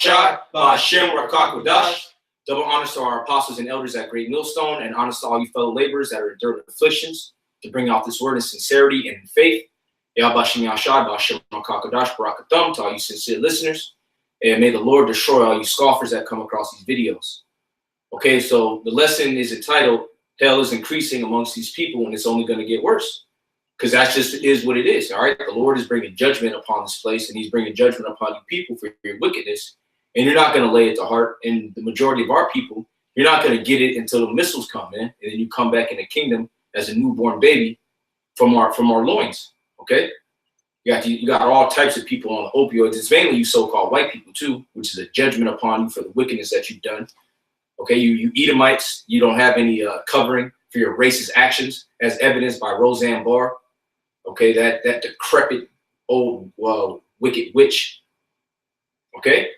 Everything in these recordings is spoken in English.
Shai, Ba'Shem Rakakodash. Double honors to our apostles and elders at Great Millstone, and honors to all you fellow laborers that are enduring afflictions to bring out this word in sincerity and in faith. Yahbashim Yashai, Ba'Shem Rakakodash, Barakathum, to all you sincere listeners. And may the Lord destroy all you scoffers that come across these videos. Okay, so the lesson is entitled, Hell is Increasing Amongst These People, and it's only going to get worse. Because that just is what it is, all right? The Lord is bringing judgment upon this place, and he's bringing judgment upon you people for your wickedness. And you're not going to lay it to heart. And the majority of our people, you're not going to get it until the missiles come in, and then you come back in the kingdom as a newborn baby from our loins, okay? You got all types of people on the opioids. It's mainly you so-called white people too, which is a judgment upon you for the wickedness that you've done. Okay, you Edomites, you don't have any covering for your racist actions, as evidenced by Roseanne Barr. Okay, that decrepit old wicked witch. Okay,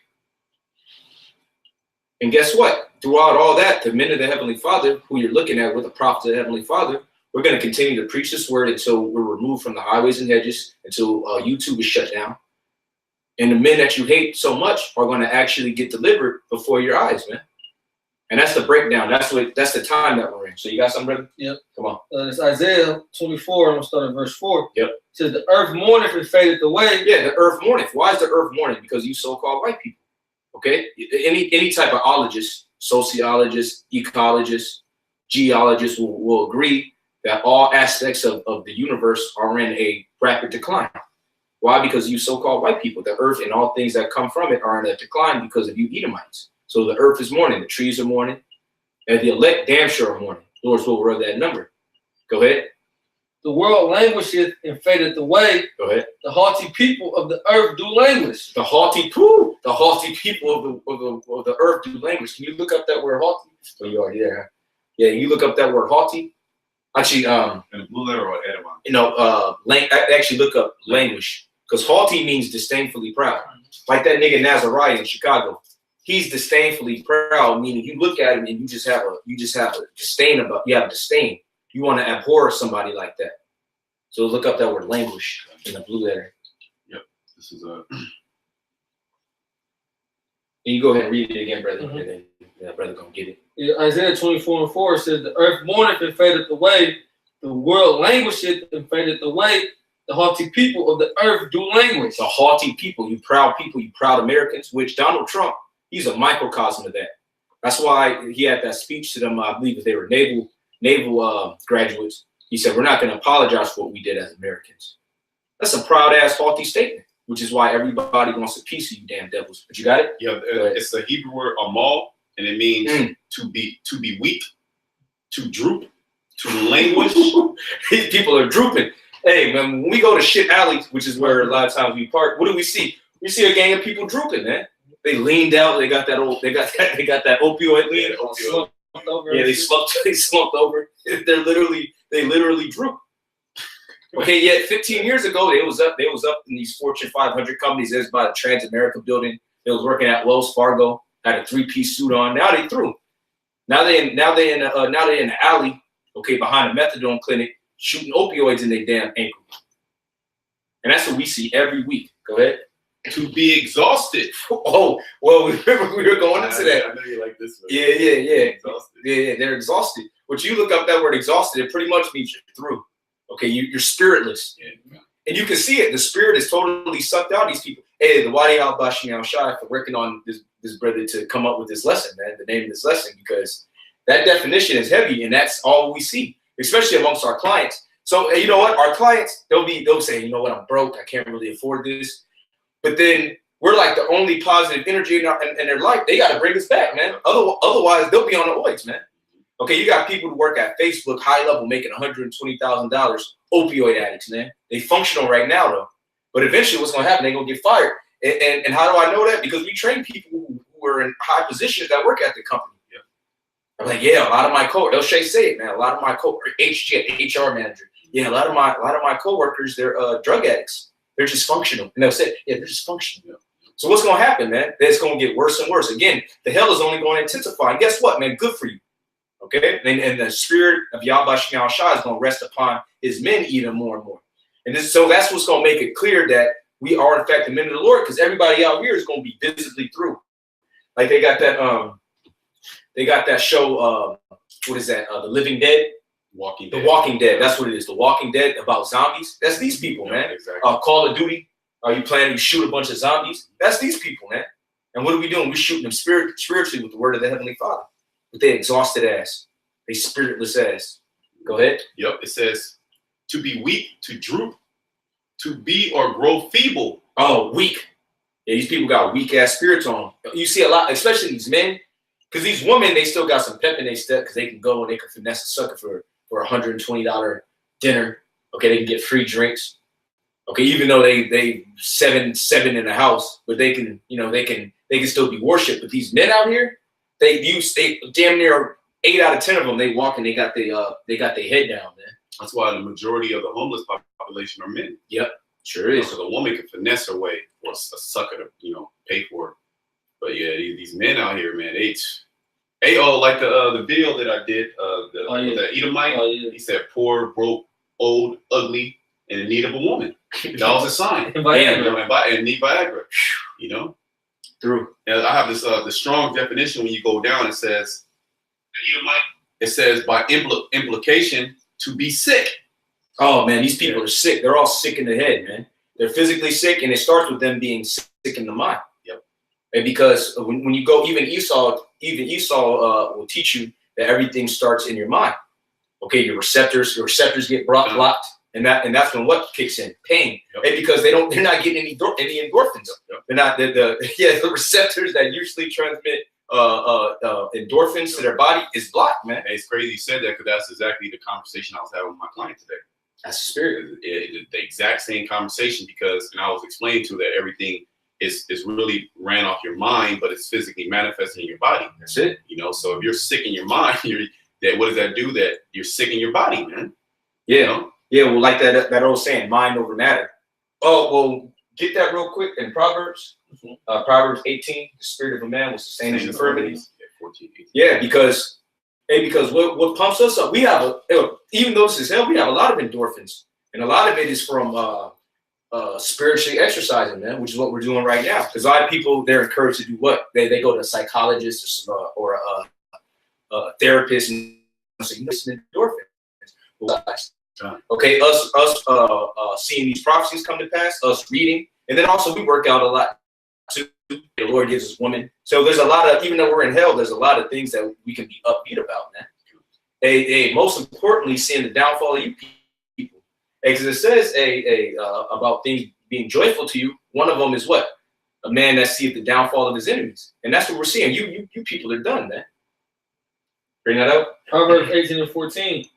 and guess what? Throughout all that, the men of the Heavenly Father, who you're looking at with the prophets of the Heavenly Father, we're going to continue to preach this word until we're removed from the highways and hedges, until YouTube is shut down. And the men that you hate so much are going to actually get delivered before your eyes, man. And that's the breakdown. That's the time that we're in. So you got something, brother? Yep. Come on. It's Isaiah 24. I'm going to start at verse 4. Yep. It says, the earth mourneth and fadeth away. Yeah, the earth mourneth. Why is the earth mourning? Because you so-called white people. Okay? Any type of ologist, sociologist, ecologist, geologist will agree that all aspects of the universe are in a rapid decline. Why? Because you so-called white people. The earth and all things that come from it are in a decline because of you Edomites. So the earth is mourning, the trees are mourning, and the elect damn sure are mourning. Lord's will of that number. Go ahead. The world languisheth and fadeth away. Go ahead. The haughty people of the earth do languish. The haughty people of the earth do languish. Can you look up that word haughty? Oh, you are, yeah. Yeah, you look up that word haughty. Actually, in the blue letter or Edamon? You know, actually look up languish, because haughty means disdainfully proud. Like that nigga Nazariah in Chicago. He's disdainfully proud, meaning you look at him and you just have a disdain about, you have disdain. You want to abhor somebody like that. So look up that word languish in the blue letter. Yep. This is a. And you go ahead and read it again, brother. Mm-hmm. And then brother gonna get it. Yeah, Isaiah 24:4 says, the earth mourneth and fadeth away, the world languisheth and fadeth away, the haughty people of the earth do languish. The haughty people, you proud Americans, which Donald Trump, he's a microcosm of that. That's why he had that speech to them. I believe that they were naval graduates. He said, we're not going to apologize for what we did as Americans. That's a proud ass haughty statement, which is why everybody wants a piece of you damn devils. But you got it? Yeah, it's the Hebrew word amal, and it means to be weak, to droop, to languish. These people are drooping. Hey man, when we go to shit alley, which is where a lot of times we park, what do we see? We see a gang of people drooping, man. They leaned out. They got that opioid lean. Yeah, they slumped over. They literally droop. Okay, yet 15 years ago, they was up in these Fortune 500 companies. There's about a Transamerica building. They was working at Wells Fargo, had a 3-piece suit on. Now they through. Now they in the alley, okay, behind a methadone clinic, shooting opioids in their damn ankle. And that's what we see every week. Go ahead. To be exhausted. Oh, well, we were going into that. I know you like this one. Yeah. Exhausted. Yeah, they're exhausted. But you look up that word exhausted, it pretty much means you're through. Okay, you're spiritless. Yeah. And you can see it. The spirit is totally sucked out of these people. Hey, the Wadi al-Bashim al-Shai for working on this brother to come up with this lesson, man, the name of this lesson, because that definition is heavy, and that's all we see, especially amongst our clients. So you know what? Our clients, they'll say, you know what, I'm broke, I can't really afford this. But then we're like the only positive energy in their life. They got to bring us back, man. Otherwise, they'll be on the oids, man. Okay, you got people who work at Facebook, high level, making $120,000, opioid addicts, man. They functional right now, though. But eventually what's going to happen, they're going to get fired. And how do I know that? Because we train people who are in high positions that work at the company. Yeah. I'm like, yeah, a lot of my they'll say it, man. A lot of my HR manager. Yeah, a lot of my coworkers, they're drug addicts. They're just functional. And they'll say, yeah, they're just functional. So what's going to happen, man? It's going to get worse and worse. Again, the hell is only going to intensify. And guess what, man? Good for you. Okay? And the spirit of Yahweh Shai is going to rest upon his men even more and more. And so that's what's going to make it clear that we are, in fact, the men of the Lord, because everybody out here is going to be visibly through. Like they got that show. What is that? The Living Dead. Walking Dead. The Walking Dead. That's what it is. The Walking Dead about zombies. That's these people, man. Exactly. Call of Duty. Are you planning to shoot a bunch of zombies? That's these people, man. And what are we doing? We're shooting them spiritually with the word of the Heavenly Father. But they exhausted ass. They spiritless ass. Go ahead. Yep. It says to be weak, to droop, to be or grow feeble. Oh, weak. Yeah, these people got weak ass spirits on them. You see a lot, especially these men, because these women, they still got some pep in their step because they can go and they can finesse a sucker for $120 dinner. Okay, they can get free drinks. Okay, even though they seven in the house, but they can still be worshipped. But these men out here, they damn near 8 out of 10 of them, they walk and they got their head down, man. That's why the majority of the homeless population are men. Yep, sure is. So the woman can finesse her way or a sucker to pay for it. But yeah, these men out here, man, they all like the video that I did, the Edomite. Oh, yeah. He said poor, broke, old, ugly, and in need of a woman. That was a sign. And Viagra. And need Viagra. Thru. And I have this the strong definition when you go down. It says by implication to be sick. Oh man, these people are sick. They're all sick in the head, man. They're physically sick, and it starts with them being sick in the mind. Yep. And because when you go, even Esau will teach you that everything starts in your mind. Okay, your receptors get blocked, and that's when what kicks in? Pain. Yep. And because they're not getting any endorphins. Yep. They're not the receptors that usually transmit endorphins to their body is blocked, man. It's crazy you said that because that's exactly the conversation I was having with my client today. That's the spirit. The exact same conversation and I was explaining to that everything is really ran off your mind, but it's physically manifesting in your body. That's it. So if you're sick in your mind, what does that do? That you're sick in your body, man. Yeah. Yeah, well, like that old saying, mind over matter. Oh, well, get that real quick in Proverbs. Proverbs 18, the spirit of a man will sustain his infirmities. Yeah, because what pumps us up, we have even though this is hell, we have a lot of endorphins. And a lot of it is from spiritually exercising, man, which is what we're doing right now. Because a lot of people, they're encouraged to do what? They go to a psychologist or a therapist and say, endorphins. Okay, us seeing these prophecies come to pass, us reading, and then also we work out a lot too. The Lord gives us women. So there's a lot of, even though we're in hell, there's a lot of things that we can be upbeat about, man. Most importantly, seeing the downfall of you people. Because it says about things being joyful to you. One of them is what? A man that seeth the downfall of his enemies. And that's what we're seeing. You people are done, man. Bring that up. Proverbs 18:14.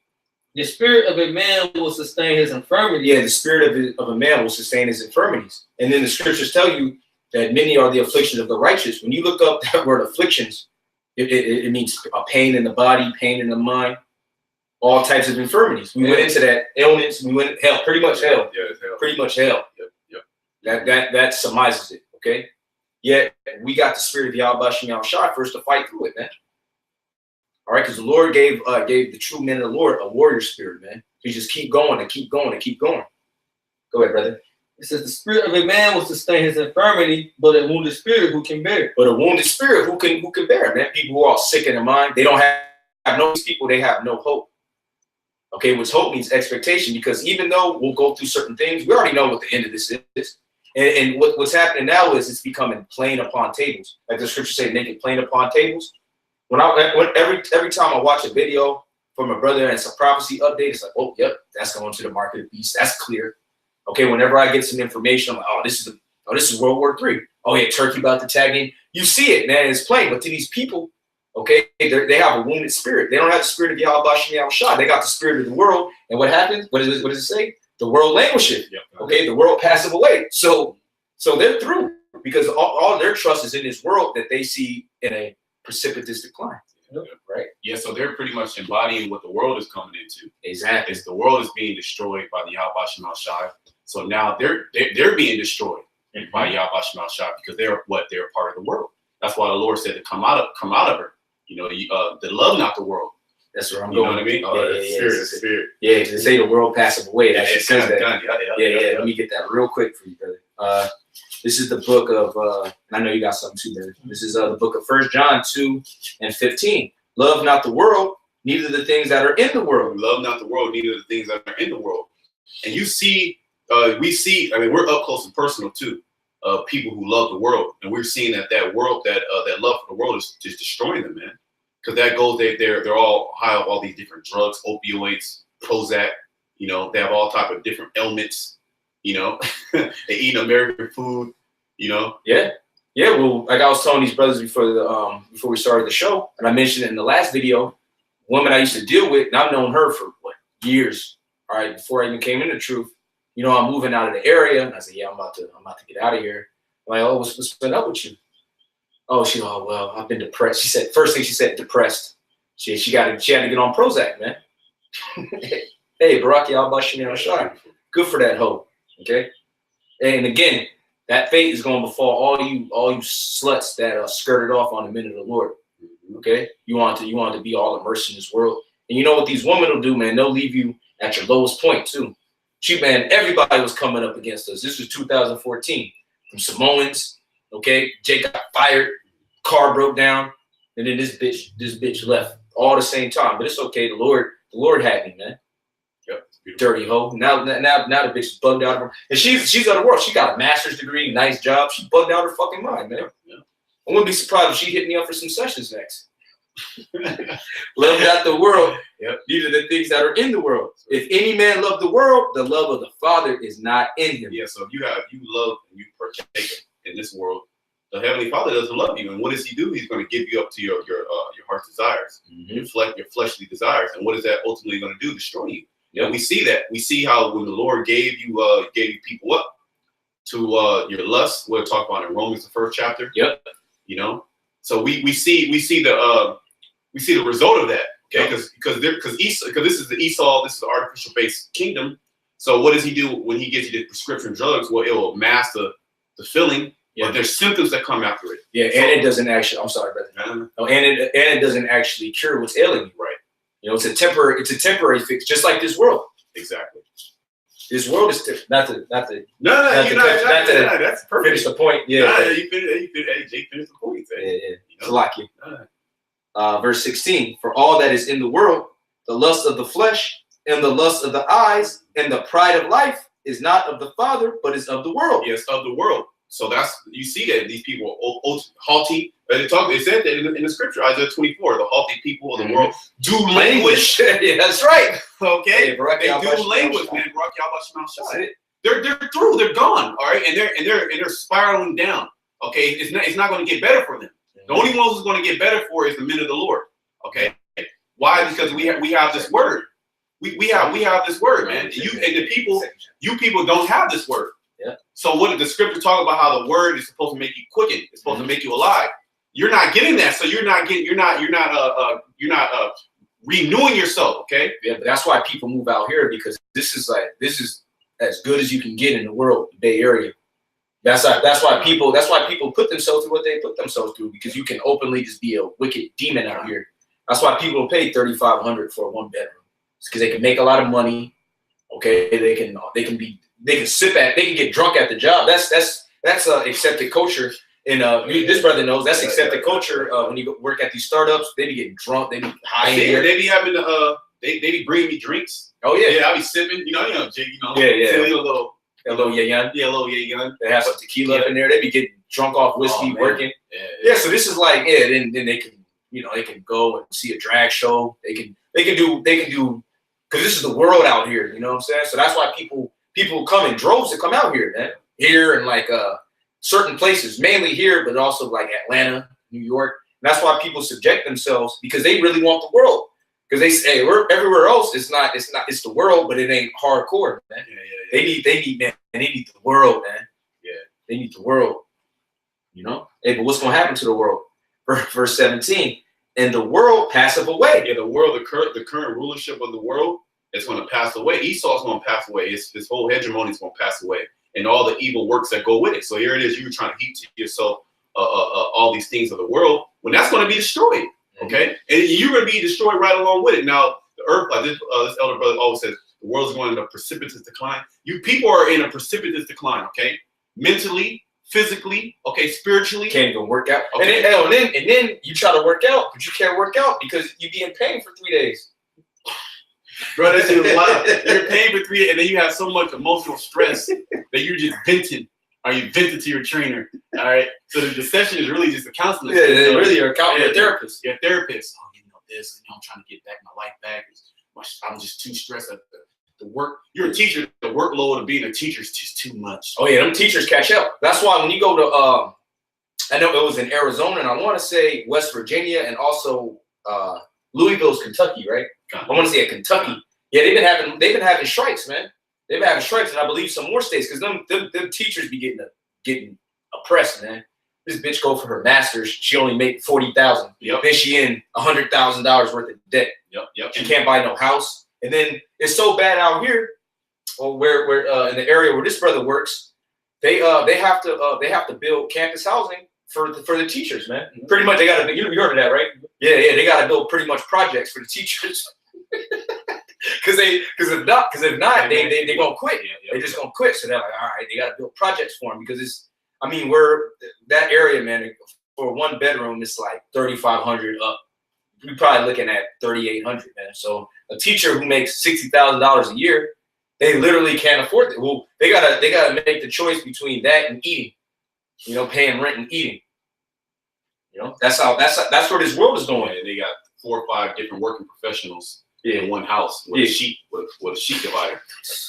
The spirit of a man will sustain his infirmities. Yeah, the spirit of a man will sustain his infirmities. And then the scriptures tell you that many are the afflictions of the righteous. When you look up that word afflictions, it means a pain in the body, pain in the mind, all types of infirmities. We went into that ailments. We went hell, pretty much hell. Yeah, it's hell. Pretty much hell. Yep. That surmises it. Okay. Yet we got the spirit of Yahweh Shai for us to fight through it, man. All right, because the Lord gave the true men of the Lord a warrior spirit, man. You just keep going and keep going and keep going. Go ahead, brother. It says the spirit of a man will sustain his infirmity, but a wounded spirit who can bear it. But a wounded spirit who can bear it, man. People who are sick in their mind, they don't have no people, they have no hope. Okay, which hope means expectation, because even though we'll go through certain things, we already know what the end of this is. And what's happening now is it's becoming plain upon tables. Like the scripture say, make it plain upon tables. Every time I watch a video from a brother and it's a prophecy update, it's like, oh, yep, that's going to the market of beasts. That's clear. Okay, whenever I get some information, I'm like, oh, this is World War III. Oh yeah, Turkey about to tag in. You see it, man. It's plain. But to these people, okay, they have a wounded spirit. They don't have the spirit of Yahweh Shai. They got the spirit of the world. And what happens? What does it say? The world languisheth. Yep. Okay, the world passeth away. So they're through because all their trust is in this world that they see in a precipitous decline. Right? Yeah, so they're pretty much embodying what the world is coming into. Exactly. Is the world is being destroyed by the Yahweh Shai. So now they're being destroyed by Yahweh Shai because they're part of the world. That's why the Lord said to come out of her. To love not the world. That's where I'm going. You know what I mean? Oh, spirit. Yeah, to say the world passeth away. That says that. Yeah. Let me get that real quick for you, brother. This is the book of, I know you got something too, man. This is the book of 1 John 2:15. Love not the world, neither the things that are in the world. Love not the world, neither the things that are in the world. And you see, we see, I mean, we're up close and personal too. People who love the world, and we're seeing that world, that love for the world is just destroying them, man. Because that goes, they're all high on all these different drugs, opioids, Prozac. You know, they have all type of different ailments. You know, they eat American food. You know. Yeah. Well, like I was telling these brothers before we started the show, and I mentioned it in the last video. Woman I used to deal with, and I've known her for years. All right, before I even came into Truth. You know, I'm moving out of the area. And I said, yeah, I'm about to get out of here. I'm like, oh, what's been up with you? Oh, well, I've been depressed. She said, first thing she said, depressed. She had to get on Prozac, man. Hey, Baraki al-Bashir, good for that hoe. Okay. And again, that fate is going to befall all you sluts that skirted off on the minute of the Lord. Okay. You want to be all immersed in this world. And you know what these women will do, man? They'll leave you at your lowest point too. Man, everybody was coming up against us. This was 2014. From Samoans, okay? Jake got fired, car broke down, and then this bitch left all at the same time. But it's okay. The Lord had me, man. Yep. Dirty hoe. Now the bitch is bugged out of her. And she's out of the world. She got a master's degree, nice job. She bugged out her fucking mind, man. Yeah. I wouldn't be surprised if she hit me up for some sessions next. Love not the world. Yep. These are the things that are in the world. If any man love the world, the love of the Father is not in him. Yeah. So if you love and you partake in this world, the Heavenly Father doesn't love you. And what does He do? He's going to give you up to your heart's desires, your fleshly desires. And what is that ultimately going to do? Destroy you. Yep. And we see that. We see how when the Lord gave you people up to your lust. We'll talk about in Romans, the 1st chapter. Yep. You know. So we see the result of that. Okay, because this is the Esau, this is the artificial based kingdom. So what does he do when he gives you the prescription drugs? Well, it will mask the feeling, but there's symptoms that come after it. Yeah, so, and it doesn't actually. I'm sorry, brother. No, and it doesn't actually cure what's ailing you. Right. You know, it's a temporary fix, just like this world. Exactly. This world is not to. That's perfect. Finish the point. Yeah. Nah, you finished. Jake finished the point. Yeah. You know? Verse 16. For all that is in the world, the lust of the flesh and the lust of the eyes and the pride of life is not of the Father, but is of the world. Yes, of the world. So you see that these people are haughty. They said that in the scripture, Isaiah 24, the haughty people of the world do languish. Yeah, that's right. Okay, hey, they do languish, man. They're through. They're gone. All right, and they're spiraling down. Okay, it's not going to get better for them. The only ones who's going to get better for is the men of the Lord. Okay, why? Because we have this word. We have this word, man. You people don't have this word. Yeah. So what did the scripture talk about? How the word is supposed to make you quicken. It's supposed to make you alive. You're not getting that. So you're not renewing yourself. Okay. Yeah, but that's why people move out here, because this is as good as you can get in the world, the Bay Area. That's why people put themselves through what they put themselves through, because you can openly just be a wicked demon out here. That's why people pay $3,500 for a 1-bedroom. It's because they can make a lot of money. Okay, they can get drunk at the job. That's accepted culture. And this brother knows that's accepted culture. When you work at these startups, they be getting drunk, they be high in there. They be having they be bringing me drinks. Oh yeah, yeah, I be sipping. You know, Jake. You know, yeah. A little yayan. Yeah, a little yayan. They have some tequila up in there. They be getting drunk off whiskey, working. Yeah. So this is like, then they can, they can go and see a drag show. They can do, because this is the world out here. You know what I'm saying? So that's why people come in droves to come out here, man. Here and like certain places, mainly here, but also like Atlanta, New York. And that's why people subject themselves, because they really want the world. Because they say, we're everywhere else. It's the world, but it ain't hardcore, man. Yeah. They need the world, man. Yeah. They need the world. Hey, but what's gonna happen to the world? Verse 17. And the world passeth away. Yeah, the world, the current rulership of the world is going to pass away. Esau's going to pass away. His whole hegemony is going to pass away, and all the evil works that go with it. So here it is. You're trying to heap to yourself all these things of the world, when that's going to be destroyed. Okay, and you're going to be destroyed right along with it. Now, the earth, like this elder brother always says, the world's going in a precipitous decline. You people are in a precipitous decline. Okay, mentally, physically, okay, spiritually. Can't even work out. Okay. And then you try to work out, but you can't work out because you be in pain for 3 days. Bro, that's just wild. You're paying for 3 days, and then you have so much emotional stress that you're just venting. Or you vented to your trainer. All right. So the session is really just a counseling. Yeah, they really are a therapist. You're a therapist. Oh, you know this. You know, I'm trying to get back my life back. I'm just too stressed at the work. You're a teacher. The workload of being a teacher is just too much. Oh yeah, them teachers catch up. That's why when you go to I know it was in Arizona, and I want to say West Virginia, and also Louisville's Kentucky, right? I want to say Kentucky. Yeah, they've been having strikes, man. They've been having strikes, and I believe some more states, because them teachers be getting oppressed, man. This bitch go for her master's, she only make $40,000. Yep. Then she in $100,000 worth of debt. Yep. She can't buy no house, and then it's so bad out here, or where in the area where this brother works, they have to build campus housing for the teachers, man. Mm-hmm. Pretty much they got to. You heard of that, right? Yeah. They got to build pretty much projects for the teachers. Because if not, they gonna quit. They just gonna quit. So they're like, all right, they gotta build projects for them, because it's. I mean, we're that area, man. For one bedroom, it's like $3,500 up. We're probably looking at $3,800, man. So a teacher who makes $60,000 a year, they literally can't afford it. Well, they gotta make the choice between that and eating. You know, paying rent and eating. You know, that's where this world is going. Yeah, they got 4 or 5 different working professionals. Yeah. In one house with a sheet with a sheet divider,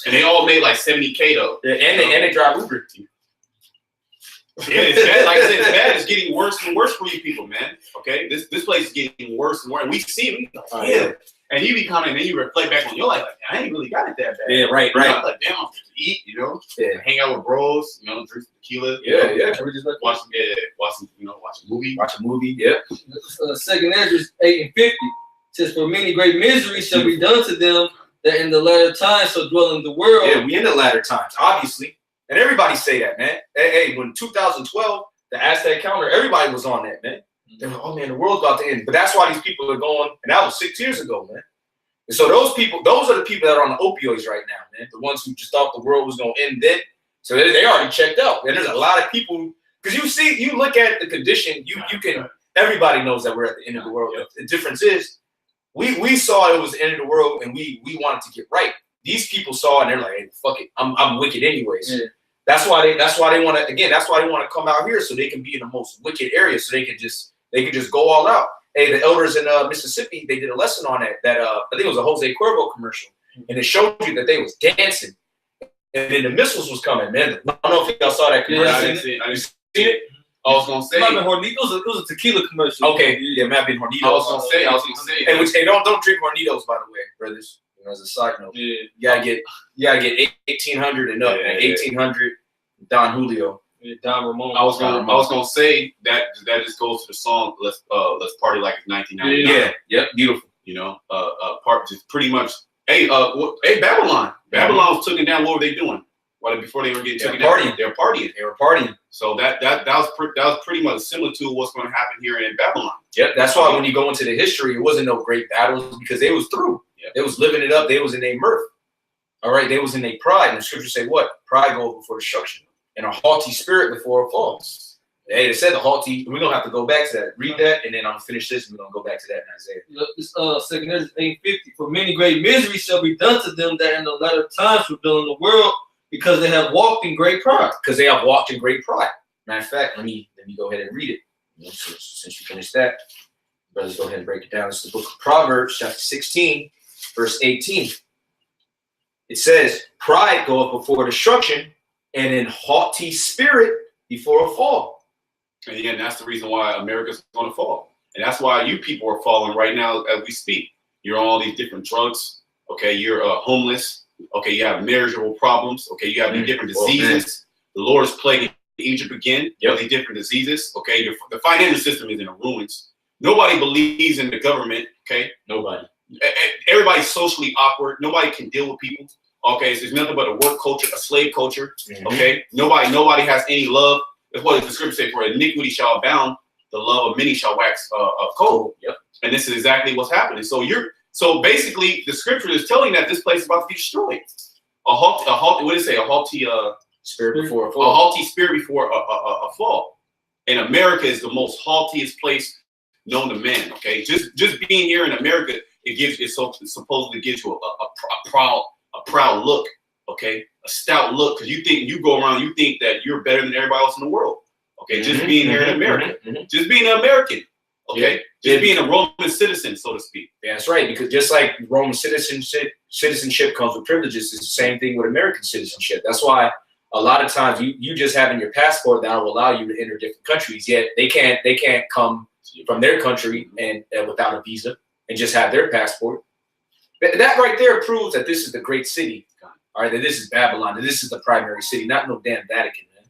and they all made like $70K though. Yeah, and they drive Uber. Yeah, it's bad. Like I said, it's bad. It's getting worse and worse for you people, man. Okay, this place is getting worse and worse, and we see it. We go, yeah. And you be coming, and then you replay back on your life, like, I ain't really got it that bad. Yeah, right. You know, like, damn, I'm just eat, you know, hang out with bros, you know, drink tequila. Yeah. We just like watch a movie. Watch a movie. Yeah. Second Ezra 8:50 says, "For many great miseries shall be done to them that in the latter times shall dwell in the world." Yeah, we in the latter times, obviously, and everybody say that, man. Hey, when 2012, the Aztec calendar, everybody was on that, man. They're like, oh man, the world's about to end. But that's why these people are going, and that was 6 years ago, man. And so those are the people that are on the opioids right now, man. The ones who just thought the world was going to end then. So they already checked out. And there's a lot of people, because you look at the condition, you can, everybody knows that we're at the end of the world. The difference is, we saw it was the end of the world, and we wanted to get right. These people saw it, and they're like, hey, fuck it, I'm wicked anyways. Yeah. That's why they want to come out here, so they can be in the most wicked area, so they can just go all out. Hey, the elders in Mississippi, they did a lesson on that I think it was a Jose Cuervo commercial, and it showed you that they was dancing, and then the missiles was coming, man. I don't know if y'all saw that commercial. Yeah, I didn't see it. I was gonna say, it was a tequila commercial. Okay, yeah, it might have been Hornitos. I was gonna say. Hey, don't drink Hornitos, by the way, brothers. You know, as a side note, you gotta get 1800 and up, man. 1800 Don Julio. Don Ramon. I was gonna say that just goes to the song let's party like it's 1999. Yeah, beautiful. You know, part just pretty much. Hey, Babylon was taken down. What were they doing? Before they were getting taken down, they were partying. So that was pretty much similar to what's going to happen here in Babylon. Yep, that's why when you go into the history, it wasn't no great battles, because they was through. Yep. They was living it up. They was in their mirth. All right, they was in their pride. And the scriptures say what? Pride goes before destruction, and a haughty spirit before a fall. Hey, they said the haughty. We're gonna have to go back to that. Read that, and then I'm gonna finish this. And we're gonna go back to that in Isaiah. This 2 Ezra 8:50. For many great miseries shall be done to them that in the latter times will build in the world, because they have walked in great pride. Because they have walked in great pride. Matter of fact, let me go ahead and read it. Since you finished that, brothers, go ahead and break it down. It's the book of Proverbs, chapter 16, verse 18. It says, pride goeth before destruction, and an haughty spirit before a fall. And again, that's the reason why America's going to fall. And that's why you people are falling right now as we speak. You're on all these different drugs. Okay, you're homeless. Okay, you have marriageable problems. Okay, you have different diseases. The Lord is plaguing Egypt again. Yep. These different diseases. Okay, the financial system is in ruins. Nobody believes in the government. Okay, nobody. Everybody's socially awkward. Nobody can deal with people. Okay, so there's nothing but a work culture, a slave culture. Okay, nobody has any love. That's what the scripture says: "For iniquity shall abound, the love of many shall wax cold." Yep. And this is exactly what's happening. So basically, the scripture is telling that this place is about to be destroyed. A haughty Spirit before a A fall. haughty spirit before a fall. And America is the most haughtiest place known to man. Okay, just being here in America, it supposedly gives you a proud look. Okay, a stout look, because you go around, you think that you're better than everybody else in the world. Okay, just being here in America, just being an American. Okay, just being a Roman citizen, so to speak. Yeah, that's right. Because just like Roman citizenship comes with privileges, it's the same thing with American citizenship. That's why a lot of times you just having your passport that will allow you to enter different countries. Yet they can't come from their country and without a visa and just have their passport. That right there proves that this is the great city. All right, that this is Babylon, that this is the primary city, not no damn Vatican, man.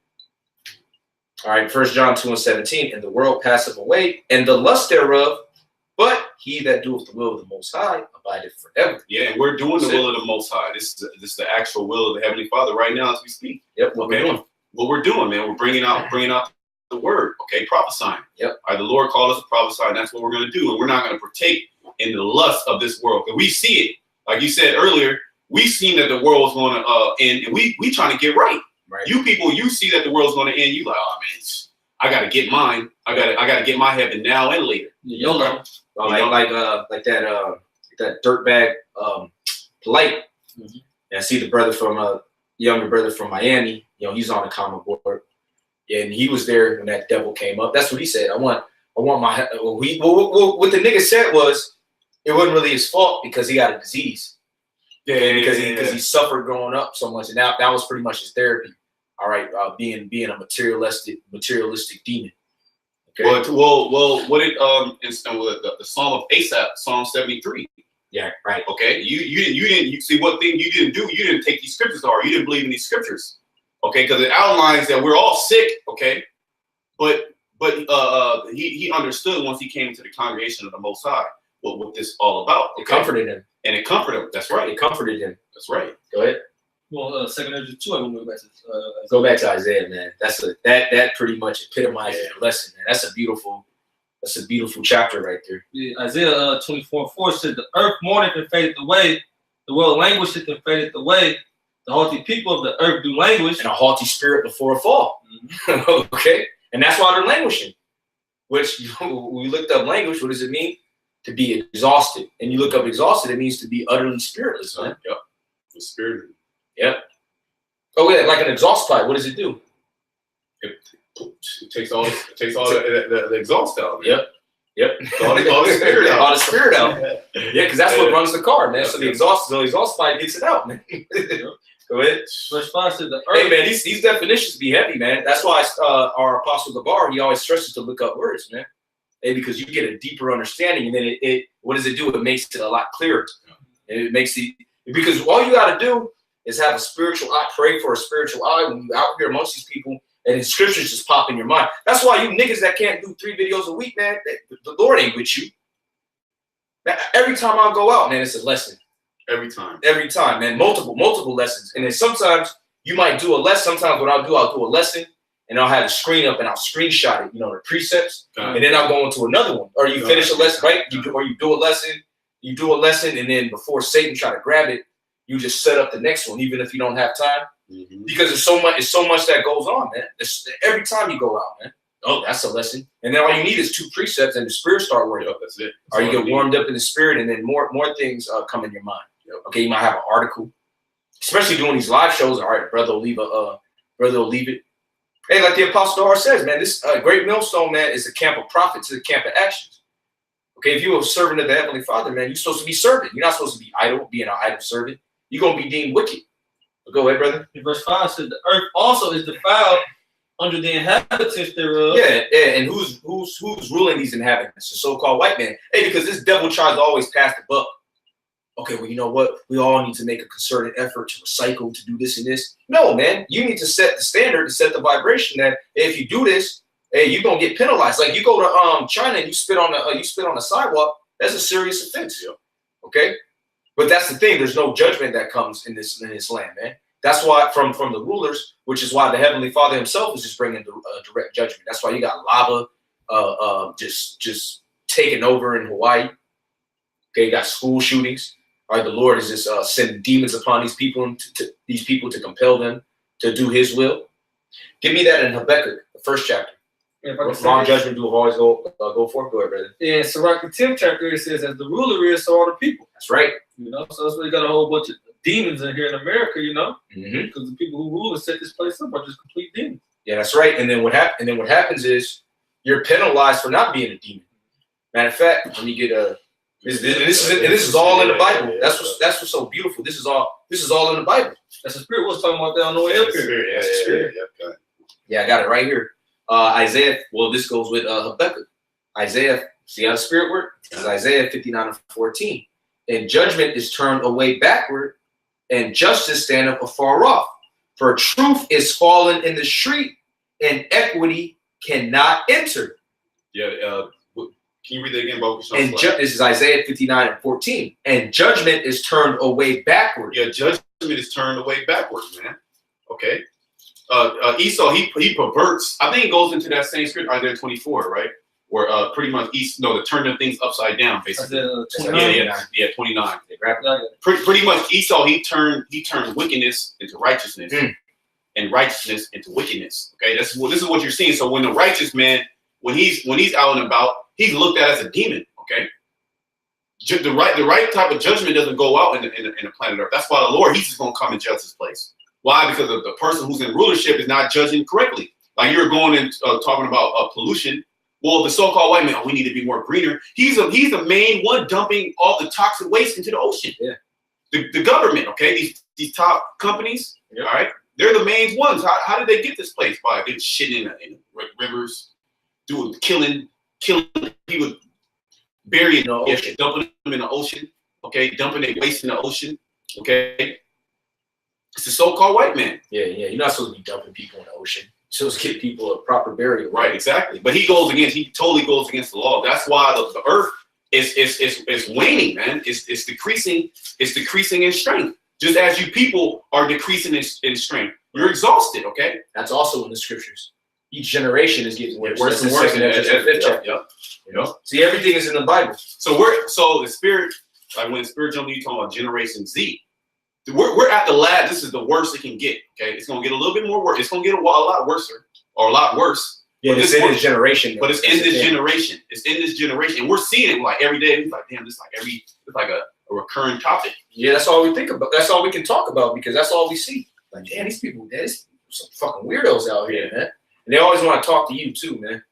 All right, 1 John 2:17, and the world passeth away, and the lust thereof, but he that doeth the will of the Most High abideth forever. Yeah, and we're doing the will of the Most High. This is the actual will of the Heavenly Father right now as we speak. Yep, what we're doing. What we're doing, man, we're bringing out the word, okay, prophesying. Yep. All right, the Lord called us to prophesy, and that's what we're going to do. And we're not going to partake in the lust of this world. Because we see it, like you said earlier, we seen that the world's going to end, and we trying to get right. Right. You people, you see that the world's going to end. You like, oh man, I got to get mine. I got to get my heaven now and later. YOLO. Like that dirtbag Polite. And I see the brother from younger brother from Miami. You know, he's on the common board, and he was there when that devil came up. That's what he said. I want my. What the nigga said was, it wasn't really his fault because he got a disease. Yeah, because he suffered growing up so much, and that was pretty much his therapy. All right, being a materialistic demon. Okay. Well, what did the Psalm of Asaph, Psalm 73. Yeah, right. Okay, you see what thing you didn't do. You didn't take these scriptures to heart. You didn't believe in these scriptures. Okay, because it outlines that we're all sick. Okay, but he understood once he came into the congregation of the Most High what this is all about. Okay? It comforted him. And it comforted him. That's right. It comforted him. That's right. Go ahead. Well, 2 Ezra 2, I will go back to Isaiah, man. That pretty much epitomizes the lesson, man. That's a beautiful chapter right there. Yeah, Isaiah 24:4 said, "The earth mourneth and fadeth away, the world languisheth and fadeth away. The haughty people of the earth do languish, and a haughty spirit before a fall." Mm-hmm. Okay, and that's why they're languishing. Which we looked up language. What does it mean? To be exhausted. And you look up exhausted, it means to be utterly spiritless, man. Yep. The spirit. Yep. Oh yeah, like an exhaust pipe. What does it do? It takes all the exhaust out. Man. Yep. All the spirit out. All the spirit out. Yeah, because that's what runs the car, man. So the exhaust pipe gets it out, man. Go ahead. Verse 5 said, the earth. Hey man, these definitions be heavy, man. That's why our apostle Gabar, he always stresses to look up words, man. Hey, because you get a deeper understanding, and then it what does it do? It makes it a lot clearer. And it makes it, because all you got to do is have a spiritual eye, pray for a spiritual eye when you're out here amongst these people, and the scriptures just pop in your mind. That's why you niggas that can't do 3 videos a week, man, the Lord ain't with you. Every time I go out, man, it's a lesson. Every time, man, multiple lessons. And then sometimes you might do a lesson. Sometimes what I'll do a lesson, and I'll have the screen up and I'll screenshot it, the precepts, and then I'll go into another one. Or you finish a lesson, right? You do a lesson, and then before Satan try to grab it, you just set up the next one, even if you don't have time, because it's so much that goes on, man. Every time you go out, man. Oh, that's a lesson. And then all you need is 2 precepts, and the spirit start working. Yep, that's it. Or you get warmed up in the spirit, and then more things come in your mind. Yep. Okay, you might have an article, especially doing these live shows. All right, brother will leave it. Hey, like the Apostle R says, man, this great millstone, man, is a camp of prophets, it's a camp of actions. Okay, if you're a servant of the Heavenly Father, man, you're supposed to be serving. You're not supposed to be idle, being an idle servant. You're going to be deemed wicked. But go ahead, brother. In verse 5 says, the earth also is defiled under the inhabitants thereof. Yeah, and who's ruling these inhabitants? The so-called white man. Hey, because this devil tries to always pass the buck. Okay, well, you know what? We all need to make a concerted effort to recycle, to do this and this. No, man, you need to set the standard, to set the vibration that if you do this, hey, you're gonna get penalized. Like you go to China and you spit on the sidewalk. That's a serious offense. Okay, but that's the thing. There's no judgment that comes in this land, man. That's why from the rulers, which is why the Heavenly Father Himself is just bringing direct judgment. That's why you got lava just taking over in Hawaii. Okay, you got school shootings. All right, the Lord is just sending demons upon these people to compel them to do his will. Give me that in Habakkuk, the first chapter. Wrong judgment do always go forth. Go ahead, brother. Yeah, Sirach, the 10th chapter, it says, as the ruler is, so are the people. That's right. You know, so that's why you got a whole bunch of demons in here in America, you know, Mm-hmm. because the people who rule and set this place up are just complete demons. Yeah, that's right. And then what happens is you're penalized for not being a demon. Matter of fact, let me get this is all in the Bible. That's what's so beautiful. This is all in the Bible. That's the spirit was talking about that on the way up here. That's the spirit. Yeah, I got it right here. Isaiah. Well, this goes with Habakkuk. Isaiah. See how the spirit works? This is Isaiah 59:14. And judgment is turned away backward, and justice standeth afar off. For truth is fallen in the street, and equity cannot enter. Yeah. Can you read that again, Bo? And this is Isaiah 59:14. And judgment is turned away backward. Yeah, judgment is turned away backwards, man. Okay. Esau, he perverts. I think it goes into that same script, Isaiah 24, right? Where pretty much to turn the things upside down, basically. Yeah, 29. Pretty much Esau, he turned wickedness into righteousness, and righteousness into wickedness. Okay, this is what you're seeing. So when the righteous man, when he's out and about, he's looked at as a demon. Okay, the right type of judgment doesn't go out in the planet Earth. That's why the Lord, he's just gonna come and judge this place. Why? Because of the person who's in rulership is not judging correctly. Like you're going and talking about pollution. Well, the so-called white man, we need to be more greener. He's the main one dumping all the toxic waste into the ocean. Yeah. The government, okay, these top companies, all right, they're the main ones. How did they get this place? By they shitting in rivers, killing people, burying the ocean, dumping them in the ocean, okay, dumping their waste in the ocean, okay. It's the so-called white man. Yeah, you're not supposed to be dumping people in the ocean. You're supposed to give people a proper burial. Right, exactly. But he totally goes against the law. That's why the earth is waning, man. It's decreasing in strength. Just as you people are decreasing in strength. You're exhausted, okay? That's also in the scriptures. Each generation is getting worse and worse. Yep. See, everything is in the Bible. So the spirit, like when the spirit jumped, you talking about Generation Z. We're at the last. This is the worst it can get. Okay, it's gonna get a little bit more worse. It's gonna get a lot worse, or a lot worse. Yeah, it's in this generation. But it's in this generation. It's in this generation, and we're seeing it like every day. It's like, damn, it's like a recurring topic. Yeah, that's all we think about. That's all we can talk about because that's all we see. Like, damn, these people, there's some fucking weirdos out here, man. And they always want to talk to you too, man.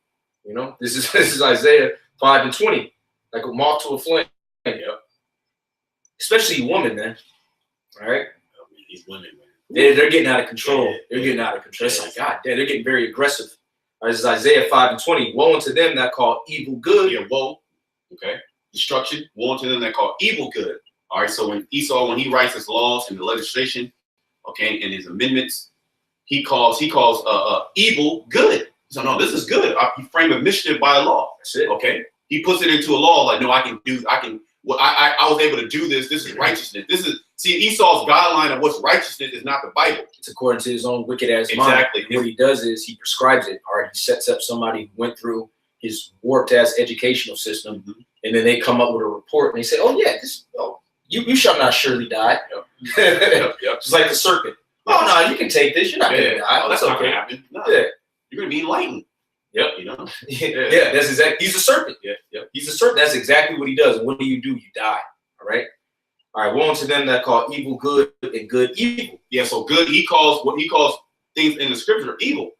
You know, this is Isaiah 5:20, like a moth to a flame. Yeah. Especially women, man. All right, these women, man, they're getting out of control. They're getting out of control. It's like, God damn, they're getting very aggressive. All right, this is Isaiah 5:20. Woe unto them that call evil good. Yeah, woe. Okay, destruction. Woe unto them that call evil good. All right, so when Esau, when he writes his laws and the legislation, okay, and his amendments, he calls evil good. So no, this is good. He framed a mischief by a law. That's it. Okay, he puts it into a law like, no, I was able to do this. This is righteousness. See, Esau's guideline of what's righteousness is not the Bible. It's according to his own wicked ass mind. Exactly. What he does is he prescribes it. All right, he sets up somebody who went through his warped ass educational system, and then they come up with a report and they say, "Oh yeah, you shall not surely die." Yep. Just like the serpent. Oh no, you can take this. You're not gonna die. Oh, that's not gonna happen. No. Yeah, you're gonna be enlightened. Yep. You know. Yeah, that's exactly. He's a serpent. Yep. He's a serpent. That's exactly what he does. And what do? You die. All right. All right. Woe unto them that call evil good and good evil. Yeah. So good. He calls things in the scripture evil.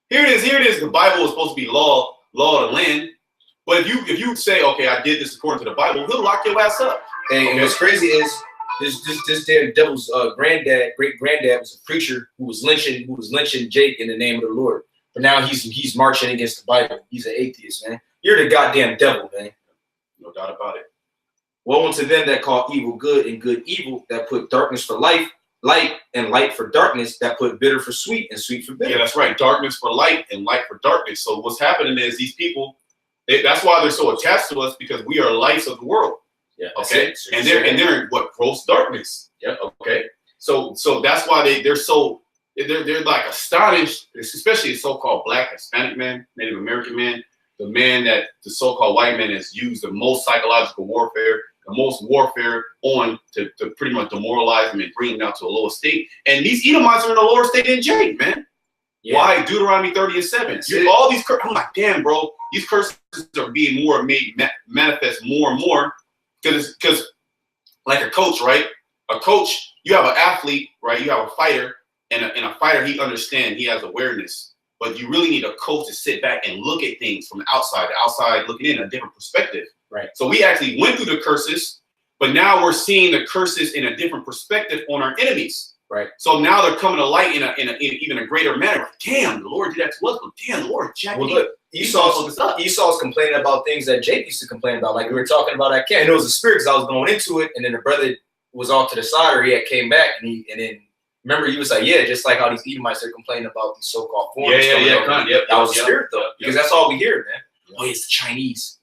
Here it is. The Bible is supposed to be law of the land. But if you say, okay, I did this according to the Bible, he'll lock your ass up. And what's crazy is this damn devil's great granddad was a preacher who was lynching Jake in the name of the Lord. But now he's marching against the Bible. He's an atheist, man. You're the goddamn devil, man. No doubt about it. Woe unto them that call evil good and good evil, that put darkness for light and light for darkness, that put bitter for sweet and sweet for bitter. Yeah, that's right. Darkness for light and light for darkness. So what's happening is these people, that's why they're so attached to us, because we are lights of the world. Yeah. Okay. And they're in what? Gross darkness. Yeah. Okay. So that's why they're like astonished, especially the so-called Black, Hispanic man, Native American man, the man that the so-called white man has used the most psychological warfare, most warfare on to pretty much demoralize them and bring them down to a lower state. And these Edomites are in a lower state than Jake, man. Yeah. Why? Deuteronomy 30:7. All these curses, I'm like, damn, bro, these curses are being more made manifest more and more. Because like a coach, right? A coach, you have an athlete, right? You have a fighter, and a fighter, he understands, he has awareness. But you really need a coach to sit back and look at things from the outside looking in, a different perspective. Right. So we actually went through the curses, but now we're seeing the curses in a different perspective on our enemies. Right. So now they're coming to light in even a greater manner. Like, damn, the Lord did that to us, but damn, the Lord, Jack. Well, look, Esau's complaining about things that Jake used to complain about, like we were talking about at camp. And it was the spirit because I was going into it, and then the brother was off to the side, or he had came back, and then. Remember, he was like, yeah, just like how these Edomites are complaining about these so-called foreigners. That was the spirit, though, because that's all we hear, man. Oh, it's the Chinese.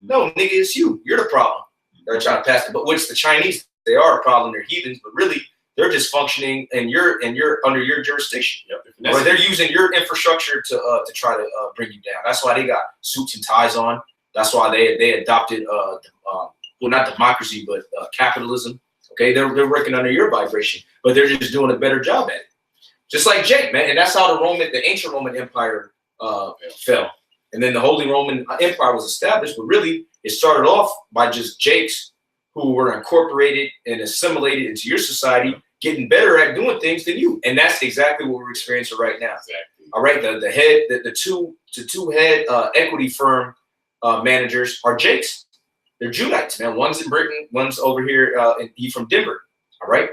No, nigga, it's you. You're the problem. They're trying to pass it, but what's the Chinese? They are a problem. They're heathens, but really, they're just functioning, and you're under your jurisdiction. Or they're using your infrastructure to try to bring you down. That's why they got suits and ties on. That's why they adopted well, not democracy, but capitalism. Okay, they're working under your vibration, but they're just doing a better job at it. Just like Jake, man, and that's how the ancient Roman Empire fell, and then the Holy Roman Empire was established. But really, it started off by just Jakes who were incorporated and assimilated into your society, getting better at doing things than you, and that's exactly what we're experiencing right now. Exactly. All right, the two head equity firm managers are Jakes. They're Judites, man. One's in Britain, one's over here, and he's from Denver. All right,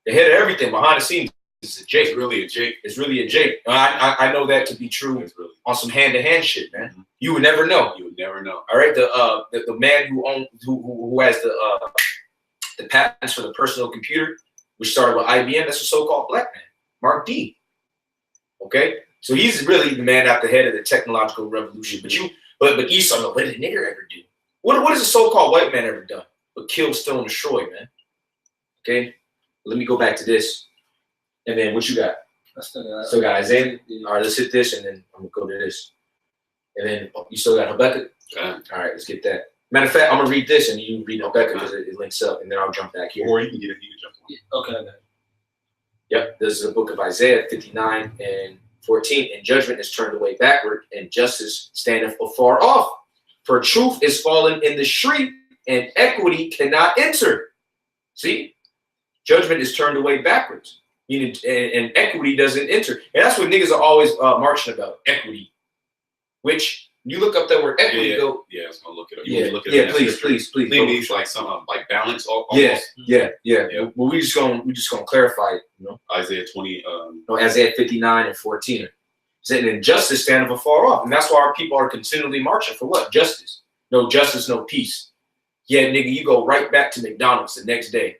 the head of everything behind the scenes is a Jake. It's really a Jake. It's really a Jake. I know that to be true really on some hand-to-hand shit, man. Mm-hmm. You would never know. You would never know. All right, the man who has the patents for the personal computer, which started with IBM, that's a so-called black man, Mark D. Okay, so he's really the man at the head of the technological revolution. But Esau, what did a nigger ever do? What has a so-called white man ever done but kill, steal, and destroy, man? Okay, let me go back to this, and then what you got? Still got Isaiah. All right, let's hit this, and then I'm gonna go to this, and then you still got Habakkuk. All right, let's get that. Matter of fact, I'm gonna read this, and you read Habakkuk because it links up, and then I'll jump back here. Or you can get it. You can jump on. Okay. Yep, this is the book of Isaiah 59:14, and judgment is turned away backward, and justice standeth afar off. For truth is fallen in the street, and equity cannot enter. See? Judgment is turned away backwards, meaning, and equity doesn't enter. And that's what niggas are always marching about, equity. Which, you look up that word equity, go. Yeah, I was going to look it up. Please. It means like something like balance. Almost. Yeah. Well, we just gonna clarify it, you know? Isaiah 59:14. And injustice standeth afar off. And that's why our people are continually marching for what? Justice. No justice, no peace. Yeah, nigga, you go right back to McDonald's the next day.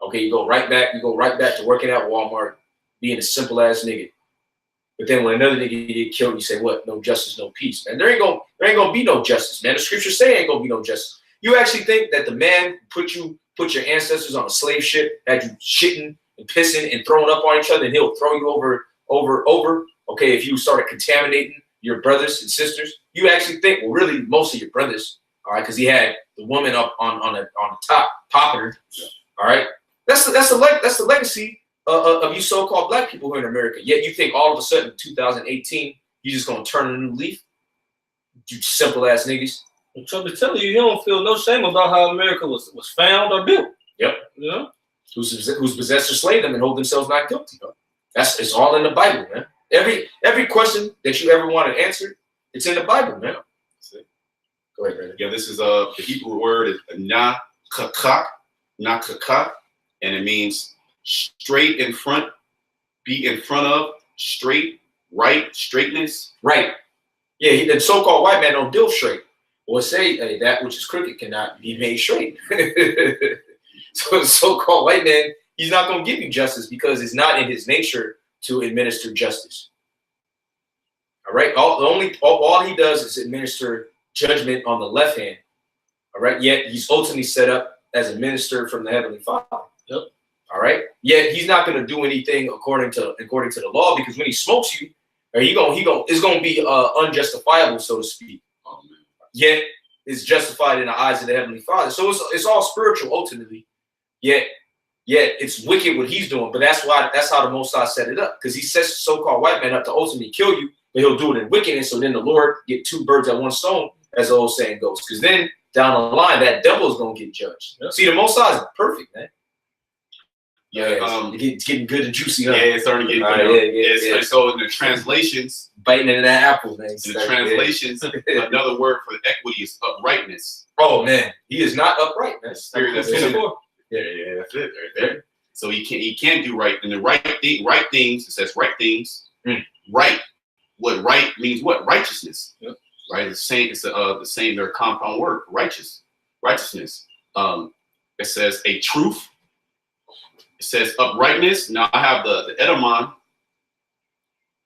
Okay, you go right back to working at Walmart, being a simple ass nigga. But then when another nigga get killed, you say, what? No justice, no peace. Man, there ain't gonna be no justice, man. The scriptures say ain't gonna be no justice. You actually think that the man put your ancestors on a slave ship, had you shitting and pissing and throwing up on each other, and he'll throw you over. Okay, if you started contaminating your brothers and sisters, you actually think, well, really, most of your brothers, all right, because he had the woman up on the top, popping her, all right. That's the legacy of you so-called black people here in America. Yet you think all of a sudden, 2018, you just gonna turn a new leaf? You simple ass niggas. I'm trying to tell you, you don't feel no shame about how America was found or built. Yep. You know, whose possessors slay them and hold themselves not guilty. It's all in the Bible, man. Every question that you ever wanted answered, it's in the Bible, man. Go ahead, brother. Yeah, this is the Hebrew word is na-kakak, and it means straight in front, be in front of, straight, right, straightness. Right. Yeah, the so-called white man don't deal straight. Or say that which is crooked cannot be made straight. So the so-called white man, he's not going to give you justice because it's not in his nature to administer justice. All right. All he does is administer judgment on the left hand. All right. Yet he's ultimately set up as a minister from the Heavenly Father. Yep. All right. Yet he's not going to do anything according to the law, because when he smokes you, it's going to be unjustifiable, so to speak. Yet is justified in the eyes of the Heavenly Father. So it's all spiritual ultimately. Yet it's wicked what he's doing. But that's how the Most High set it up. Because he sets the so-called white man up to ultimately kill you, but he'll do it in wickedness. So then the Lord get 2 birds at 1 stone, as the old saying goes. Because then down the line, that devil is going to get judged. Yep. See, the Most High is perfect, man. Yeah, it's getting good and juicy. Huh? Yeah, it's starting to get good. So in the translations, biting into that apple, man. In the translations, another word for equity is uprightness. Oh man, he is not upright, man. Spirit that's in him. Yeah, that's it, right there. So he can't do right. And the right things, it says right things. Right. What right means? What righteousness? Yep. Right. It's the same. They're a compound word. Righteousness. It says a truth. It says uprightness. Now I have the etymon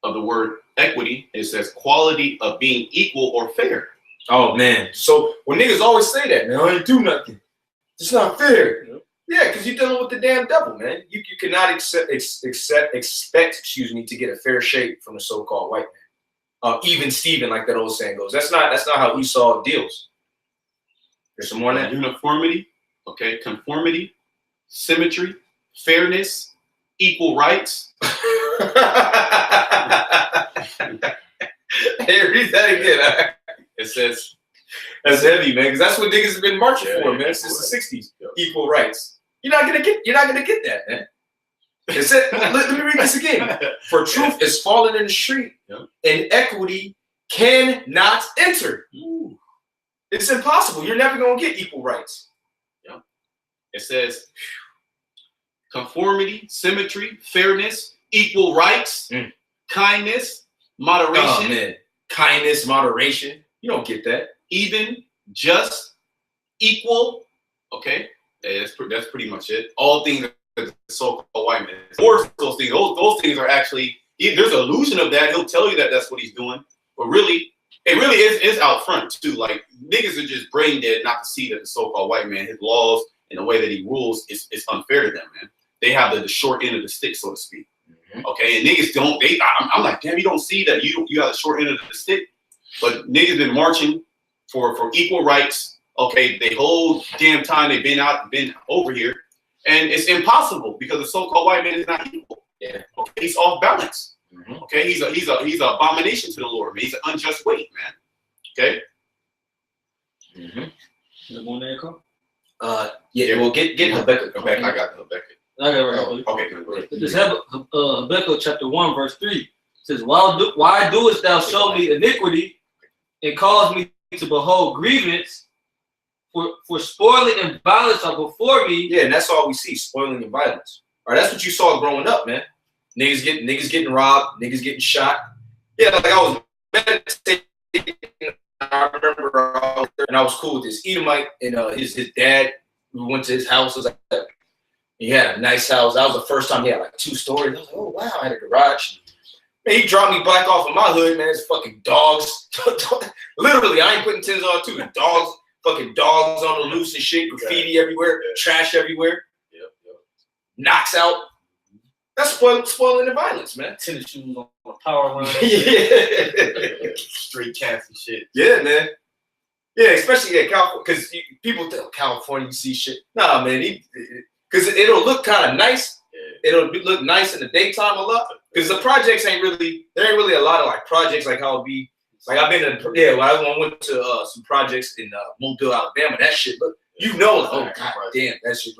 of the word equity. It says quality of being equal or fair. Oh man. So when niggas always say that, man, I ain't do nothing. It's not fair. You know? Yeah, because you're dealing with the damn devil, man. You cannot expect, to get a fair shake from the so-called white man. Even Steven, like that old saying goes. That's not how Esau deals. There's some more on that. Uniformity, okay, conformity, symmetry, fairness, equal rights. Hey, read that again. It says that's heavy, man, because that's what niggas have been marching for, man, since the 60s. Equal rights. You're not gonna get that, man. It said, let me read this again. For truth is fallen in the street, and equity cannot enter. Ooh. It's impossible. You're never gonna get equal rights. Yeah. It says conformity, symmetry, fairness, equal rights, kindness, moderation. Oh man, kindness, moderation. You don't get that. Even, just, equal. Okay, that's pretty much it. All things that the so-called white man. Or those things. Those things are actually. There's an illusion of that. He'll tell you that that's what he's doing, but really, it really is out front too. Like niggas are just brain dead not to see that the so-called white man, his laws and the way that he rules is unfair to them, man. They have the short end of the stick, so to speak. Okay, and niggas don't. I'm like, damn, you don't see that you have the short end of the stick. But niggas been marching for equal rights. Okay, the whole damn time they've been over here, and it's impossible because the so-called white man is not equal. Yeah, okay, he's off balance. Okay, he's an abomination to the Lord, man. He's an unjust weight, man. Okay. Yeah. Well, get Habakkuk. I got Habakkuk. I got it right. Okay, good. This Habakkuk chapter 1 verse 3 says, "Why doest thou show me iniquity and cause me to behold grievance? For spoiling and violence are before me." Yeah, and that's all we see: spoiling and violence. All right, that's what you saw growing up, man. Niggas getting robbed, niggas getting shot. Yeah, like I was meditating. I remember I was cool with this Edomite and his dad. We went to his house. It was like, he had a nice house. That was the first time he had like 2 stories. I was like, oh wow, I had a garage. Man, he dropped me back off of my hood, man. It's fucking dogs. Literally, I ain't putting tins on too. Dogs, fucking dogs on the loose and shit. Graffiti everywhere, trash everywhere. Knocks out. That's spoiling the violence, man. Tennis shoes on a power line. Yeah. Straight cats and shit. Yeah, man. Yeah, especially California, because people think California, you see shit. Nah, man, because it'll look kind of nice. It'll look nice in the daytime a lot. Because the projects there ain't really a lot of like projects like how it be. Like I've been when I went to some projects in Mobile, Alabama. That shit look, oh god damn, that shit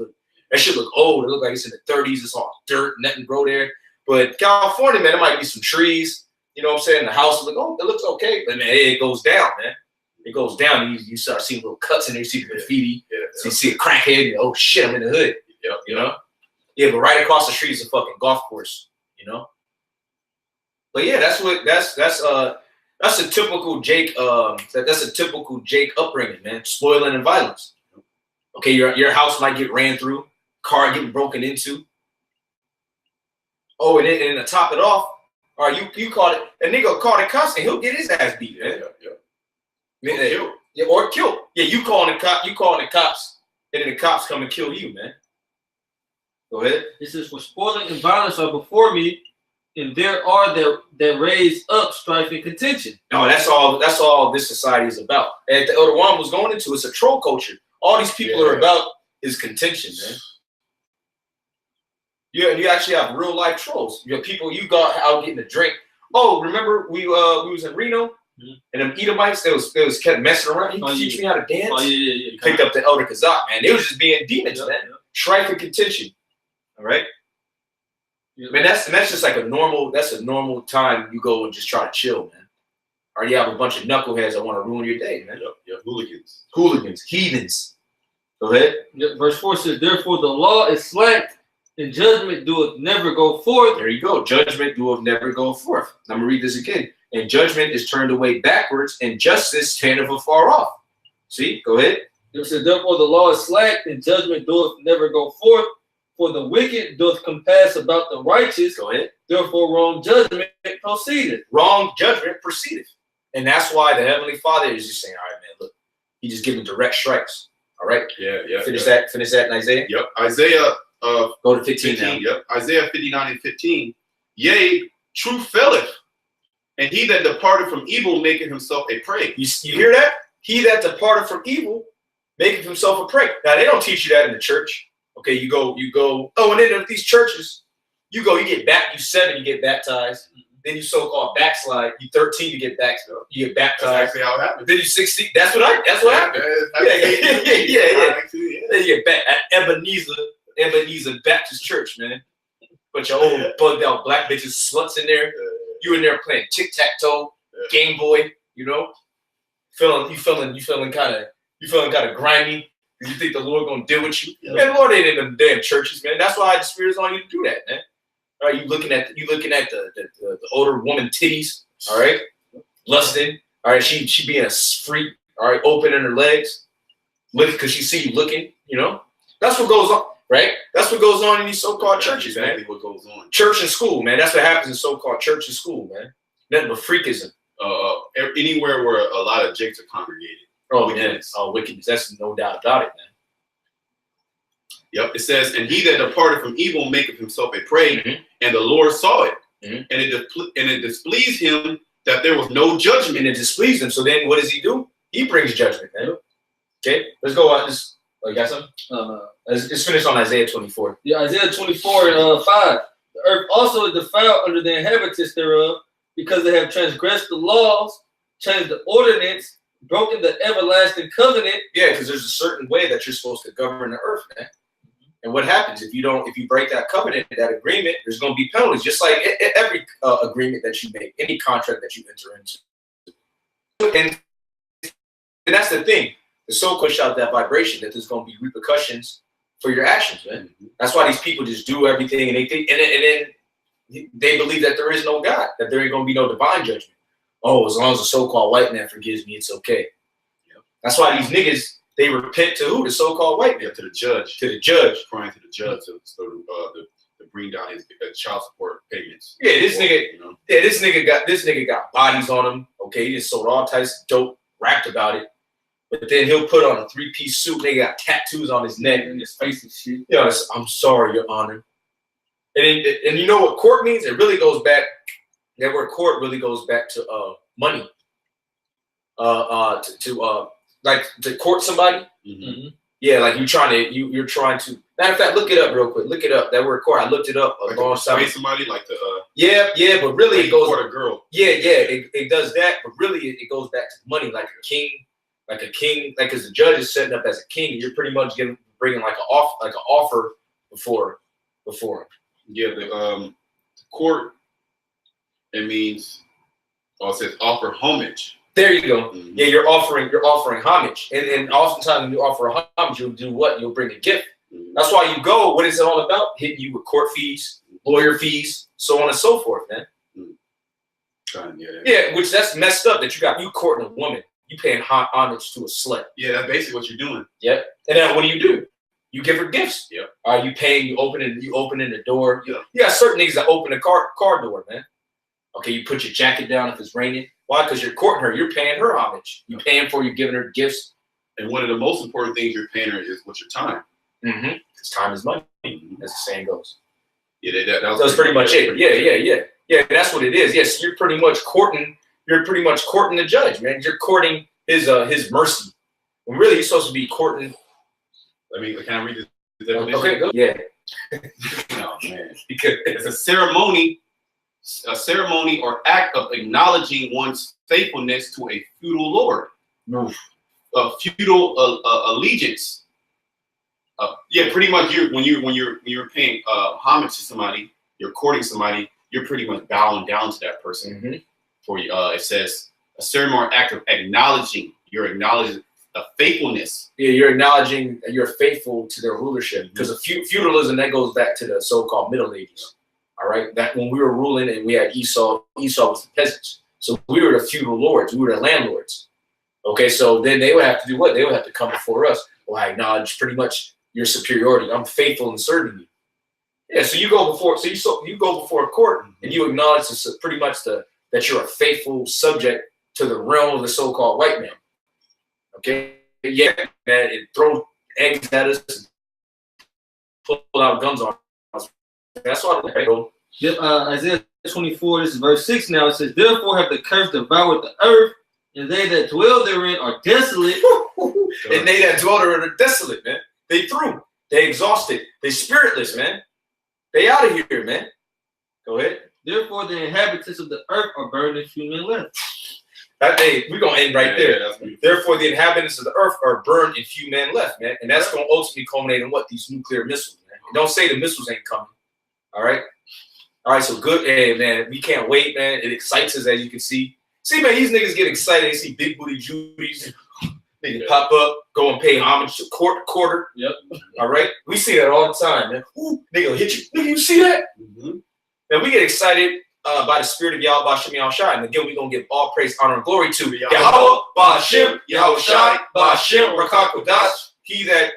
look old. It look like it's in the 30s. It's all dirt, nothing grow there. But California, man, there might be some trees. You know what I'm saying? The house look, it looks okay, but man, it goes down, man. It goes down, and you start seeing little cuts in there. You see the graffiti. So you see a crackhead. And, oh shit, I'm in the hood. You know? Yeah, but right across the street is a fucking golf course. You know? But yeah, that's a typical Jake. That's a typical Jake upbringing, man. Spoiling and violence. Okay, your house might get ran through, car getting broken into. Oh, and then to top it off, all right, you caught it. A nigga caught it cussing, he'll get his ass beat, man. Or killed. Yeah, you calling the cops, and then the cops come and kill you, man. Go ahead. It says, "For spoiling and violence are before me, and there are that raise up strife and contention. No, that's all this society is about. And the Elder Juan was going into, it's a troll culture. All these people are about is contention, man. You actually have real life trolls. You have people you got out getting a drink. Oh, remember we was in Reno and them Edomites they was kept messing around. He teach me how to dance. Oh yeah. Picked up the Elder Kazak, man. They was just being demons, man. Yeah. Strife and contention. All right. Yeah. Man, that's just like a normal time you go and just try to chill, man. Or you have a bunch of knuckleheads that want to ruin your day, man. Yep. Hooligans, heathens. Go ahead. Verse 4 says, therefore the law is slack, and judgment doeth never go forth. There you go. Judgment doeth never go forth. I'm gonna read this again. And judgment is turned away backwards, and justice standeth afar off. See, go ahead. It says, therefore the law is slack, and judgment doeth never go forth. For the wicked doth compass about the righteous. Go ahead. Therefore wrong judgment proceedeth. Wrong judgment proceedeth. And that's why the Heavenly Father is just saying, all right, man, look, he just giving direct strikes. All right? Yeah. Finish that in Isaiah. Yep. Isaiah go to 15 now. Yep. Isaiah 59 and 15. Yea, truth faileth, and he that departed from evil maketh himself a prey. You hear that? He that departed from evil maketh himself a prey. Now they don't teach you that in the church. Okay, you go. Oh, and then at these churches, you get back. You 7, you get baptized. Then you so-called backslide. You 13, you get baptized. That's actually how it happens. Then you 16. That's what happened. Yeah. Then you get back at Ebenezer Baptist Church, man. Bunch of old bugged out black bitches, sluts in there. You in there playing tic-tac-toe, Game Boy. You know, you feeling kind of grimy. You think the Lord gonna deal with you? Yeah. Man, the Lord ain't in them damn churches, man. That's why the Spirit's on you to do that, man. All right, you looking at the older woman titties, all right, lusting, all right. She being a freak, all right, opening her legs, look because she see you looking, you know. That's what goes on, right? That's what goes on in these so-called churches, exactly man. What goes on? Church and school, man. That's what happens in so-called church and school, man. Nothing but freakism. Anywhere where a lot of jakes are congregated. Oh, wickedness. Yeah. Oh, wickedness. That's no doubt about it, man. Yep. It says, and he that departed from evil maketh himself a prey, and the Lord saw it, and it displeased him that there was no judgment. And it displeased him. So then what does he do? He brings judgment, man. Okay, let's go on. You got something? Let's finish on Isaiah 24. Yeah, Isaiah 24 and 5. The earth also is defiled under the inhabitants thereof, because they have transgressed the laws, changed the ordinance, broken the everlasting covenant. Yeah, because there's a certain way that you're supposed to govern the earth, man. And what happens if you break that covenant, that agreement, there's going to be penalties, just like every agreement that you make, any contract that you enter into. And that's the thing. The soul pushed out that vibration that there's going to be repercussions for your actions, man. That's why these people just do everything, and they think, and then they believe that there is no God, that there ain't going to be no divine judgment. Oh, as long as a so-called white man forgives me, it's okay. Yep. That's why these niggas, they repent to who? The so-called white man. Yeah, to the judge. To the judge. Crying to the judge to bring down his child support payments. Yeah, this nigga got bodies on him. Okay, he just sold all types of dope, rapped about it. But then he'll put on a 3-piece suit. They got tattoos on his neck and his face and shit. Yeah, I'm sorry, Your Honor. And you know what court means? It really goes back. That word court really goes back to money. Like to court somebody. Mm-hmm. Yeah, like you're trying to. Matter of fact, look it up real quick. Look it up. That word court. I looked it up. Like somebody like the. Yeah, but really it goes. Court a girl. Yeah, it does that, but really it goes back to money, like a king, because the judge is setting up as a king, and you're pretty much bringing like an offer before him. Yeah, the court. It means, it says offer homage. There you go. Mm-hmm. Yeah, you're offering homage, and oftentimes when you offer a homage, you'll do what? You'll bring a gift. Mm-hmm. That's why you go. What is it all about? Hitting you with court fees, lawyer fees, so on and so forth, man. Mm-hmm. Yeah, which that's messed up. That you courting a woman, you paying homage to a slut. Yeah, that's basically what you're doing. Yep. And then what do? You give her gifts. Yep. You paying? You opening the door. Yeah. You got certain niggas that open the car door, man. Okay, you put your jacket down if it's raining. Why? Because you're courting her. You're paying her homage. You're paying for. You're giving her gifts. And one of the most important things you're paying her is what's your time. Mm-hmm. Because time is money, as the saying goes. Yeah, that was pretty much it. Yeah. Yeah, that's what it is. Yes, you're pretty much courting. You're pretty much courting the judge, man. You're courting his mercy. When really, you're supposed to be courting. Can I read the definition? Okay, go. Yeah. Oh man, because it's a ceremony or act of acknowledging one's faithfulness to a feudal lord, a feudal allegiance. Yeah, pretty much. When you're paying homage to somebody, you're courting somebody. You're pretty much bowing down to that person. Mm-hmm. For it says a ceremony or act of acknowledging. You're acknowledging a faithfulness. Yeah, you're acknowledging that you're faithful to their rulership, because of feudalism, that goes back to the so-called Middle Ages. All right, that when we were ruling and we had Esau was the peasants, so we were the feudal lords, we were the landlords. Okay, so then they would have to do what? They would have to come before us. Well, I acknowledge pretty much your superiority. I'm faithful in serving you. Yeah, so you go before, you go before a court and you acknowledge pretty much that you're a faithful subject to the realm of the so-called white man. Okay, yeah, man, and throw eggs at us, and pull out guns on us. That's why I go. Isaiah 24, this is verse 6 now. It says, therefore have the curse devoured the earth, and they that dwell therein are desolate. And they that dwell therein are desolate, man. They through. They exhausted. They spiritless, man. They out of here, man. Go ahead. Therefore the inhabitants of the earth are burned in human left. We're going to end right there. Therefore, the inhabitants of the earth are burned and few men left, man. And that's going to ultimately culminate in what? These nuclear missiles, man. Don't say the missiles ain't coming. All right? All right, so good. Hey, man, we can't wait, man. It excites us, as you can see. See, man, these niggas get excited. They see big booty Judies. They pop up, go and pay homage to quarter. Yep. All right? We see that all the time, man. Ooh, nigga hit you. Nigga, you see that? Mm-hmm. And we get excited by the spirit of Yahweh Ba'Shem Yahushai. And again, we're going to give all praise, honor, and glory to Yahweh Ba'Shem Yahushai Ba'Shem Rakakodash. He that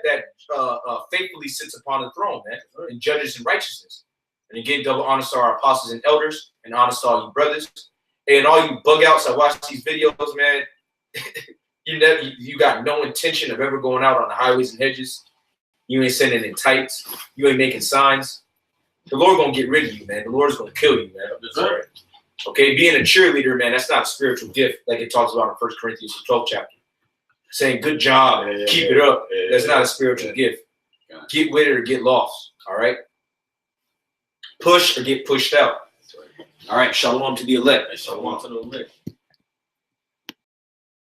faithfully sits upon the throne, man, and judges in righteousness. And again, double honor to our apostles and elders, and honor to all you brothers. And all you bug outs that watch these videos, man, you got no intention of ever going out on the highways and hedges. You ain't sending in tights. You ain't making signs. The Lord gonna get rid of you, man. The Lord is gonna kill you, man. That's right. Okay, being a cheerleader, man, that's not a spiritual gift like it talks about in 1 Corinthians, the 12th chapter. Saying good job, keep it up. That's not a spiritual gift. Get with it or get lost. All right. Push or get pushed out. All right. Shalom to the elect. Shalom to the elect.